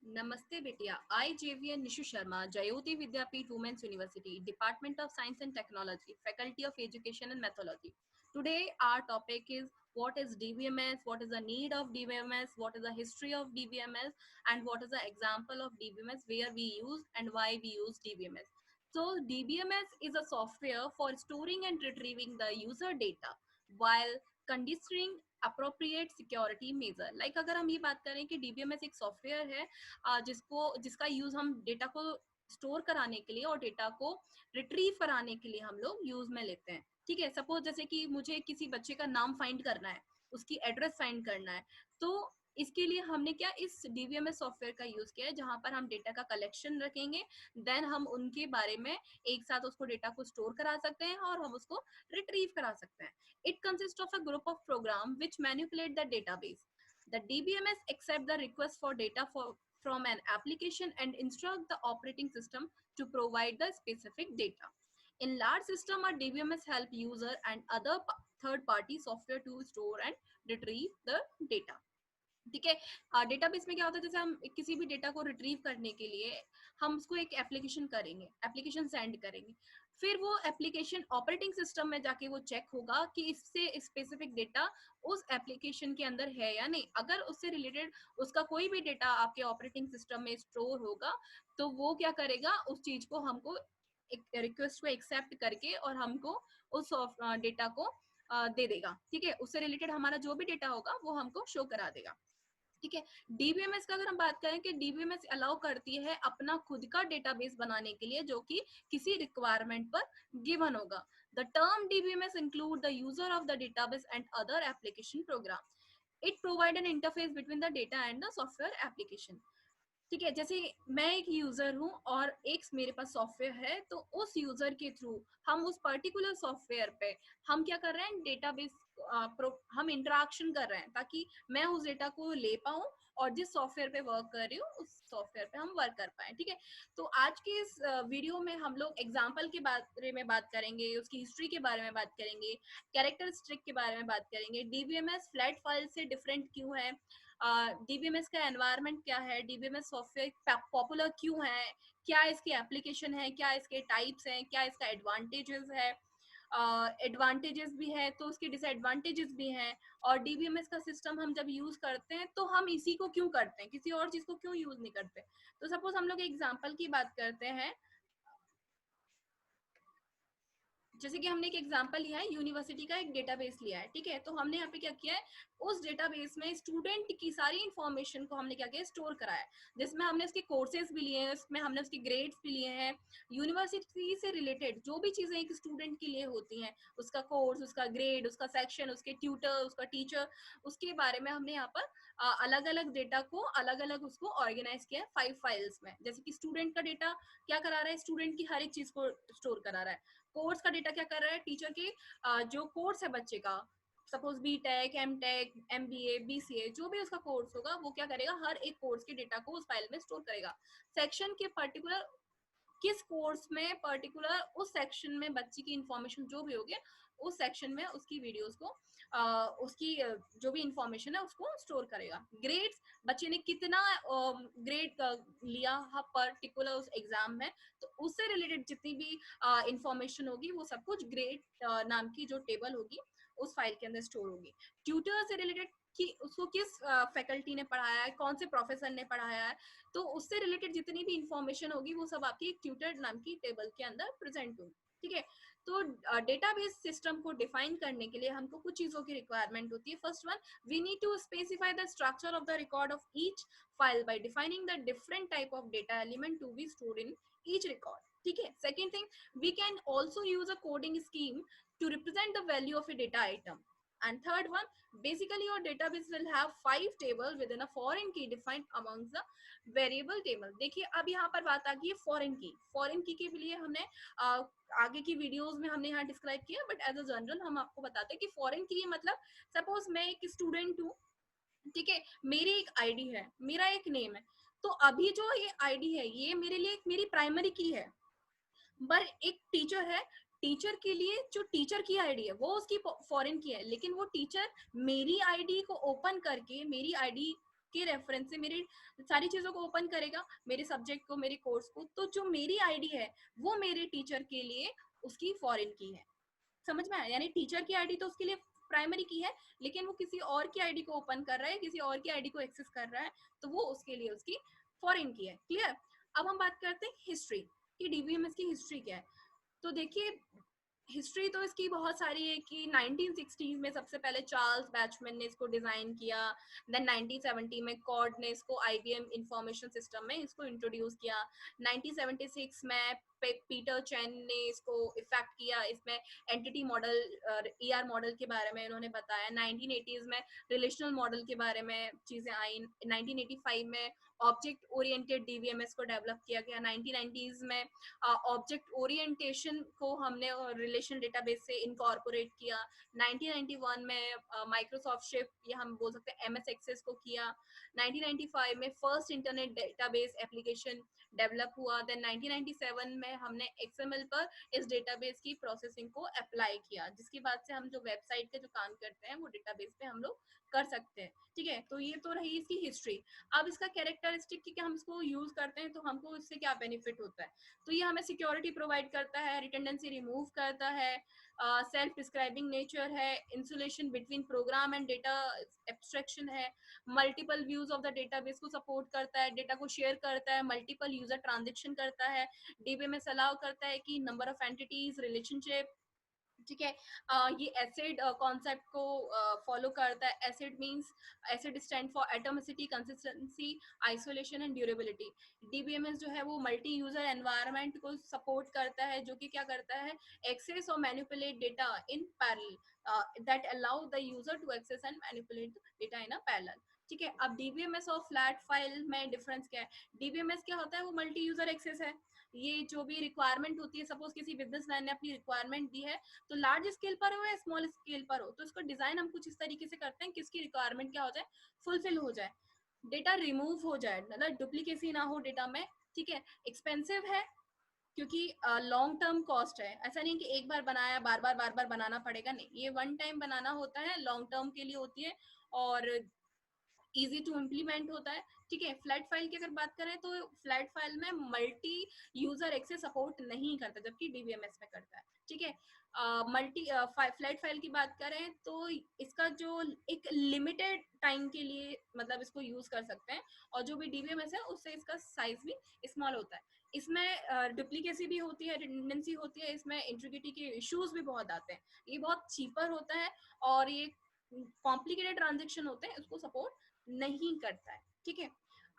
Namaste Bitya. I, JVN Nishu Sharma, Jayoti Vidyapeeth Women's University, Department of Science and Technology, Faculty of Education and Methodology. Today, our topic is what is DBMS, what is the need of DBMS, what is the history of DBMS, and what is the example of DBMS, where we use and why we use DBMS. So, DBMS is a software for storing and retrieving the user data while conditioning appropriate security measure like अगर हम ये बात करें कि DBMS एक software है जिसका use हम डेटा को स्टोर कराने के लिए और डेटा को रिट्रीव कराने के लिए हम लोग यूज में लेते हैं। ठीक है, सपोज जैसे कि मुझे किसी बच्चे का नाम फाइंड करना है, उसकी एड्रेस फाइंड करना है, तो इसके लिए हमने क्या इस डीबीएमएस सॉफ्टवेयर का यूज किया है, जहां पर हम डेटा का कलेक्शन रखेंगे, देन हम उनके बारे में एक साथ उसको डेटा को स्टोर करा सकते हैं और हम उसको रिट्रीव करा सकते हैं। It consist of a group of program which manipulate the database. The DBMS accept the request for data from an application and instruct the operating system to provide the specific data. In large system, a DBMS help user and other third-party software to store and retrieve the data. ठीक है, database में क्या होता है, जैसे हम किसी भी डेटा को रिट्रीव करने के लिए हम उसको एक एप्लीकेशन करेंगे, एप्लीकेशन सेंड करेंगे, फिर वो एप्लीकेशन ऑपरेटिंग सिस्टम में जाके वो चेक होगा कि इससे स्पेसिफिक डेटा उस एप्लीकेशन के अंदर है या नहीं। अगर उससे रिलेटेड उसका कोई भी डेटा आपके ऑपरेटिंग सिस्टम में स्टोर होगा तो वो क्या करेगा, उस चीज को हमको एक रिक्वेस्ट को एक्सेप्ट करके और हमको उस डेटा को दे देगा। ठीक है, उससे रिलेटेड हमारा जो भी डेटा होगा वो हमको शो करा देगा। ठीक है, डीबीएमएस का अगर हम बात करें कि डीबीएमएस अलाउ करती है अपना खुद का डेटाबेस बनाने के लिए जो कि किसी रिक्वायरमेंट पर गिवन होगा। The term DBMS include the user of the database and other application program. It provide an interface between the data and the software application. ठीक है, जैसे मैं एक यूजर हूँ और एक मेरे पास सॉफ्टवेयर है, तो उस यूजर के थ्रू हम उस पर्टिकुलर सॉफ्टवेयर पे हम क्या कर रहे हैं, डेटाबेस हम इंटरेक्शन कर रहे हैं ताकि मैं उस डेटा को ले पाऊं और जिस सॉफ्टवेयर पे वर्क कर रही हूँ उस सॉफ्टवेयर पे हम वर्क कर पाए। ठीक है, तो आज के इस वीडियो में हम लोग एग्जाम्पल के बारे में बात करेंगे, उसकी हिस्ट्री के बारे में बात करेंगे, कैरेक्टरिस्टिक के बारे में बात करेंगे, डीबीएमएस फ्लैट फाइल से डिफरेंट क्यों है, डीबीएमएस का एनवायरनमेंट क्या है, डीबीएमएस सॉफ्टवेयर पॉपुलर क्यों है, क्या इसकी एप्लीकेशन है, क्या इसके टाइप्स हैं, क्या इसका एडवांटेजेस है, एडवांटेजेस भी है तो उसके डिसएडवांटेजेस भी हैं, और डीबीएमएस का सिस्टम हम जब यूज करते हैं तो हम इसी को क्यों करते हैं, किसी और चीज को क्यों यूज नहीं करते। तो सपोज हम लोग एग्जांपल की बात करते हैं, जैसे कि हमने एक एग्जांपल लिया है, यूनिवर्सिटी का एक डेटाबेस लिया है। ठीक है, तो हमने यहाँ पे क्या किया है, उस डेटाबेस में स्टूडेंट की सारी इंफॉर्मेशन को हमने क्या किया, स्टोर कराया है, जिसमें हमने उसके कोर्सेज भी लिए हैं, उसमें हमने उसके ग्रेड्स भी लिए हैं, यूनिवर्सिटी से रिलेटेड जो भी चीजें एक स्टूडेंट के लिए होती हैं, उसका कोर्स, उसका ग्रेड, उसका सेक्शन, उसके ट्यूटर, उसका टीचर, उसके बारे में हमने यहाँ पर अलग अलग डेटा को अलग अलग उसको ऑर्गेनाइज किया है 5 फाइल्स में। जैसे कि स्टूडेंट का डेटा क्या करा रहा है, स्टूडेंट की हर एक चीज को स्टोर करा रहा है। कोर्स का डेटा क्या कर रहा है, टीचर के जो कोर्स है बच्चे का, suppose B tech, M tech, M B A, B C A, जो भी उसका कोर्स होगा वो क्या करेगा, हर एक कोर्स के डेटा को उस फाइल में स्टोर करेगा। सेक्शन के पर्टिकुलर किस कोर्स में पर्टिकुलर उस सेक्शन में बच्ची की इंफॉर्मेशन जो भी होगी उस सेक्शन में उसकी वीडियोस को उसकी जो भी इंफॉर्मेशन है उसको स्टोर करेगा। ग्रेड्स, बच्चे ने कितना ग्रेड लिया पर्टिकुलर उस एग्जाम में, तो उससे रिलेटेड जितनी भी इंफॉर्मेशन होगी वो सब कुछ ग्रेड नाम की जो टेबल होगी उस फाइल के अंदर स्टोर होगी। ट्यूटर से रिलेटेड कि उसको किस फैकल्टी ने पढ़ाया है, कौन से प्रोफेसर ने पढ़ाया है, तो उससे रिलेटेड जितनी भी इंफॉर्मेशन होगी वो सब आपकी ट्यूटर नाम की टेबल के अंदर प्रेजेंट होगी। ठीक है, तो डेटाबेस सिस्टम को डिफाइन करने के लिए हमको कुछ चीजों की रिक्वायरमेंट होती है। First one, we need to specify the structure of the record of each file by defining the different type of data element to be stored in each record. ठीक है, second thing, we can also use a coding scheme to represent the value of a data item. And third one, basically your database will have 5 tables within a foreign key defined amongst the variable table. देखिए अब यहाँ पर बात आ गई है foreign की। Foreign की के लिए हमने आगे की वीडियोस में हमने यहाँ डिस्क्राइब किया, बट एज अ जनरल हम आपको बताते हैं कि फॉरेन की मतलब सपोज मैं एक स्टूडेंट हूँ, ठीक है, मेरी एक आईडी है, मेरा एक नेम है, तो अभी जो ये आईडी है ये मेरे लिए मेरी प्राइमरी की है, पर एक टीचर है, टीचर के लिए जो टीचर की आईडी है वो उसकी फॉरेन की है, लेकिन वो टीचर मेरी आईडी को ओपन करके मेरी आईडी उसके रेफरेंस से मेरी सारी चीजों को ओपन करेगा, मेरे सब्जेक्ट को, मेरे कोर्स को। तो जो मेरी आईडी है वो मेरे टीचर के लिए उसकी फॉरेन की है। समझ में आया? यानी टीचर की आईडी तो उसके लिए प्राइमरी की है, लेकिन वो किसी और की आईडी को ओपन कर रहा है, किसी और की आईडी को एक्सेस कर रहा है, तो वो उसके लिए उसकी फॉरेन की है। क्लियर? अब हम बात करते हैं हिस्ट्री कि डीबीएमएस की हिस्ट्री क्या है। तो देखिए, हिस्ट्री तो इसकी बहुत सारी है कि 1960s में सबसे पहले चार्ल्स बैचमैन ने इसको डिजाइन किया। देन 1970 में कॉर्ड ने इसको आईबीएम इंफॉर्मेशन सिस्टम में इसको इंट्रोड्यूस किया। 1976 में पीटर चैन ने इसको इफेक्ट किया, इसमें एंटिटी मॉडल, ईआर मॉडल के बारे में उन्होंने बताया। 1980s में रिलेशनल मॉडल के बारे में चीजें आई। 1985 में ऑब्जेक्ट ओरिएंटेड डीबीएमएस को डेवलप किया गया। 1990s में ऑब्जेक्ट ओरिएंटेशन को हमने रिलेशन डेटाबेस से इनकॉर्पोरेट किया। 1991 में माइक्रोसॉफ्ट शिफ्ट या हम बोल सकते हैं एमएस एक्सेस को किया। 1995 में first internet database application develop हुआ। देन 1997 में हमने एक्सएमएल पर इस डेटाबेस की प्रोसेसिंग को अप्लाई किया, जिसकी बात से हम जो वेबसाइट के जो काम करते हैं वो डेटाबेस पे हम लोग कर सकते हैं। ठीक है, तो ये तो रही इसकी हिस्ट्री। अब इसका कैरेक्टरिस्टिक कि हम इसको यूज करते हैं तो हमको इससे क्या बेनिफिट होता है। तो ये हमें सिक्योरिटी प्रोवाइड करता है, रिटेंडेंसी रिमूव करता है, सेल्फ डिस्क्राइबिंग नेचर है, insulation between program and data abstraction है, multiple views of the database को सपोर्ट करता है, डेटा को शेयर करता है, मल्टीपल यूजर ट्रांजेक्शन करता है, डीबीएमएस अलाउ करता है कि नंबर ऑफ एंटिटीज, रिलेशनशिप। ठीक है, ये एसिड कॉन्सेप्ट को फॉलो करता है। ACID means, ACID stand for atomicity, consistency, isolation and durability. DBMS जो है वो मल्टी यूजर एनवायरनमेंट को सपोर्ट करता है, जो कि क्या करता है, एक्सेस और manipulate data in parallel, that allow the user to access and manipulate data in a parallel. ठीक है, अब डीबीएमएस और फ्लैट फाइल में डिफरेंस क्या है। डीबीएमएस क्या होता है, वो मल्टी यूजर एक्सेस है। ये जो भी रिक्वायरमेंट होती है, सपोज किसी बिजनेसमैन ने अपनी रिक्वायरमेंट दी है, तो लार्ज स्केल पर हो या स्मॉल स्केल पर हो, तो इसको डिजाइन हम कुछ इस तरीके से करते हैं कि इसकी रिक्वायरमेंट क्या हो जाए, फुलफिल हो जाए, डेटा रिमूव हो जाए, मतलब डुप्लीकेसी ना हो डेटा में। ठीक है, एक्सपेंसिव है क्योंकि लॉन्ग टर्म कॉस्ट है। ऐसा नहीं कि एक बार बनाया बार बार बनाना पड़ेगा, नहीं, ये वन टाइम बनाना होता है, लॉन्ग टर्म के लिए होती है और इजी टू इम्प्लीमेंट होता है। ठीक है, फ्लैट फाइल की अगर बात करें तो फ्लैट फाइल में मल्टी यूजर एक्सेस सपोर्ट नहीं करता, जबकि डीबीएमएस में करता है। ठीक है, मल्टी फ्लैट फाइल की बात करें तो इसका जो एक लिमिटेड टाइम के लिए मतलब इसको यूज कर सकते हैं, और जो भी डीबीएमएस है उससे इसका साइज भी स्मॉल होता है। इसमें डुप्लीकेसी भी होती है, रिडंडेंसी होती है, इसमें इंटीग्रिटी के इश्यूज भी बहुत आते हैं। ये बहुत चीपर होता है और ये कॉम्प्लिकेटेड ट्रांजेक्शन होते हैं, उसको सपोर्ट नहीं करता है। ठीक है,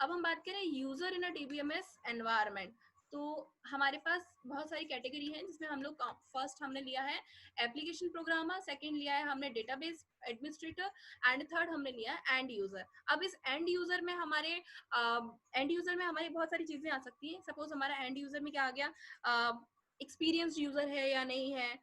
अब हम बात करें यूजर इन अ डीबीएमएस एनवायरनमेंट, तो हमारे पास बहुत सारी कैटेगरी है, जिसमें हम लोग फर्स्ट हमने लिया है एप्लीकेशन प्रोग्रामर, सेकंड लिया है हमने डेटाबेस एडमिनिस्ट्रेटर, एंड थर्ड हमने लिया है एंड यूजर। अब इस एंड यूजर में हमारे बहुत सारी चीजें आ सकती हैं। सपोज हमारा एंड यूजर में क्या आ गया, एक्सपीरियंस यूजर है या नहीं है,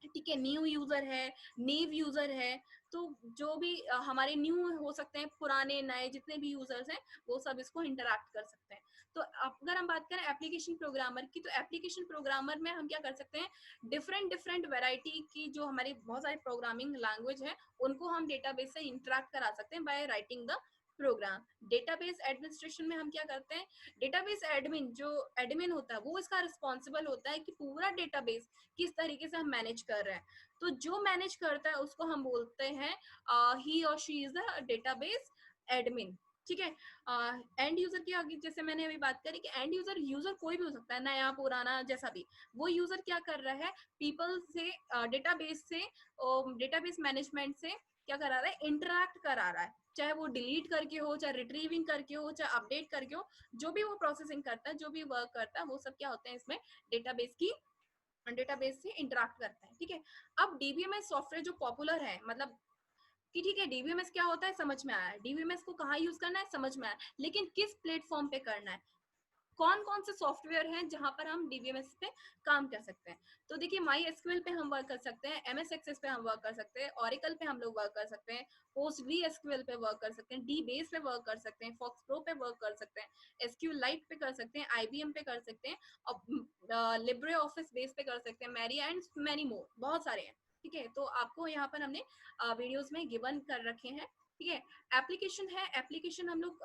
ठीक है, न्यू यूजर है, नेव यूजर है। तो जो भी हमारे न्यू हो सकते हैं, पुराने नए जितने भी यूजर्स हैं वो सब इसको इंटरैक्ट कर सकते हैं। तो अगर हम बात करें एप्लीकेशन प्रोग्रामर की, तो एप्लीकेशन प्रोग्रामर में हम क्या कर सकते हैं, डिफरेंट डिफरेंट वेराइटी की जो हमारी बहुत सारी प्रोग्रामिंग लैंग्वेज है उनको हम डेटाबेस से इंटरैक्ट करा सकते हैं by writing the program. Database administration में हम क्या करते हैं, डेटाबेस एडमिन, जो एडमिन होता है वो इसका रिस्पॉन्सिबल होता है कि पूरा डेटाबेस किस तरीके से हम मैनेज कर रहे हैं। तो जो मैनेज करता है उसको हम बोलते हैं ही और she is the database admin. ठीक है, एंड यूजर की आगे जैसे मैंने अभी बात करी कि एंड यूजर, यूजर कोई भी हो सकता है, नया पुराना जैसा भी, वो यूजर क्या कर रहा है, पीपल से डेटाबेस से, डेटाबेस मैनेजमेंट से क्या करा रहा है, इंटरैक्ट करा रहा है, चाहे वो डिलीट करके हो, चाहे रिट्रीविंग करके हो, चाहे अपडेट करके हो, जो भी वो प्रोसेसिंग करता है, जो भी वर्क करता है, वो सब क्या होते हैं इसमें डेटाबेस की, डेटाबेस से इंटरैक्ट करते हैं। ठीक है, अब डीबीएमएस सॉफ्टवेयर जो पॉपुलर है, मतलब कि ठीक है डीबीएमएस क्या होता है समझ में आया, डीबीएमएस को कहाँ यूज करना है समझ में आया, लेकिन किस प्लेटफॉर्म पे करना है, कौन कौन से सॉफ्टवेयर हैं जहां पर हम डीबीएमएस पे काम कर सकते हैं। तो देखिए, माई एसक्यूएल पे हम वर्क कर सकते हैं, एमएस एक्सेस पे हम वर्क कर सकते हैं, ऑरिकल पे हम लोग वर्क कर सकते हैं, पोस्ट भी एसक्यूएल पे वर्क कर सकते हैं, डी बेस पे वर्क कर सकते हैं, फॉक्स प्रो पे वर्क कर सकते हैं, एसक्यूएल लाइट पे कर सकते हैं, आईबीएम पे कर सकते हैं, और लिब्रे ऑफिस बेस पे कर सकते हैं, मैरी एंड मैनी मोर, बहुत सारे हैं। ठीक है, तो आपको यहाँ पर हमने वीडियोस में गिवन कर रखे हैं। ठीक है। एप्लीकेशन है, एप्लीकेशन हम लोग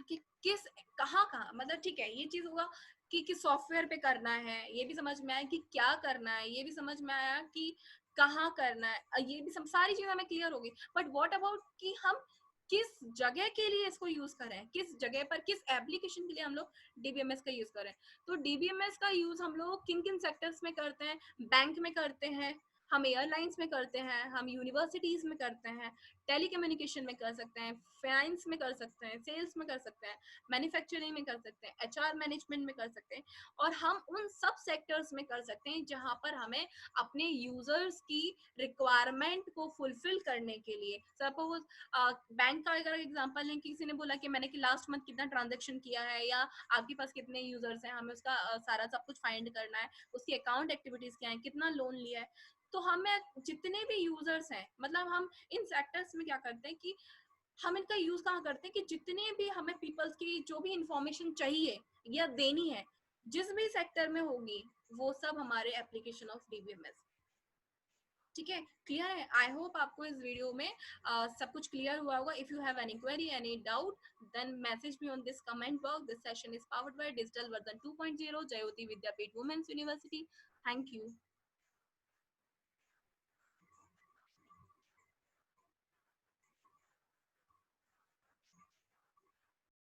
कि किस कहाँ कहाँ, मतलब ठीक है ये चीज होगा कि किस सॉफ्टवेयर पे करना है, ये भी समझ में आया कि क्या करना है, ये भी समझ में आया कि कहाँ करना है, ये भी सारी चीजें हमें क्लियर होगी। बट व्हाट अबाउट कि हम किस जगह के लिए इसको यूज करें, किस जगह पर किस एप्लीकेशन के लिए हम लोग डीबीएमएस का यूज करें। तो डीबीएमएस का यूज हम लोग किन किन सेक्टर्स में करते हैं, बैंक में करते हैं, हम एयरलाइंस में करते हैं, हम यूनिवर्सिटीज में करते हैं, टेलीकम्युनिकेशन में कर सकते हैं, फाइनेंस में कर सकते हैं, सेल्स में कर सकते हैं, मैन्युफैक्चरिंग में कर सकते हैं, एचआर मैनेजमेंट में कर सकते हैं। और हम उन सब सेक्टर्स में कर सकते हैं जहां पर हमें अपने यूजर्स की रिक्वायरमेंट को फुलफिल करने के लिए, सपोज बैंक का अगर एग्जांपल है, किसी ने बोला कि मैंने कि लास्ट मंथ कितना ट्रांजेक्शन किया है या आपके पास कितने यूजर्स हैं, हमें उसका सारा सब कुछ फाइंड करना है, उसकी अकाउंट एक्टिविटीज क्या है, कितना लोन लिया है। तो हमें जितने भी यूजर्स हैं, मतलब हम इन सेक्टर्स में क्या करते हैं कि हम इनका यूज कहाँ करते हैं कि जितने भी हमें पीपल्स की जो भी इंफॉर्मेशन चाहिए या देनी है, जिस भी सेक्टर में होगी, वो सब हमारे एप्लीकेशन ऑफ डीबीएमएस। ठीक है, क्लियर है? आई होप आपको इस वीडियो में सब कुछ क्लियर हुआ होगा। If you have any query, any doubt, then message me on this comment box. This session is powered by digital version 2.0 Jyoti Vidyapeeth women's university. Thank you.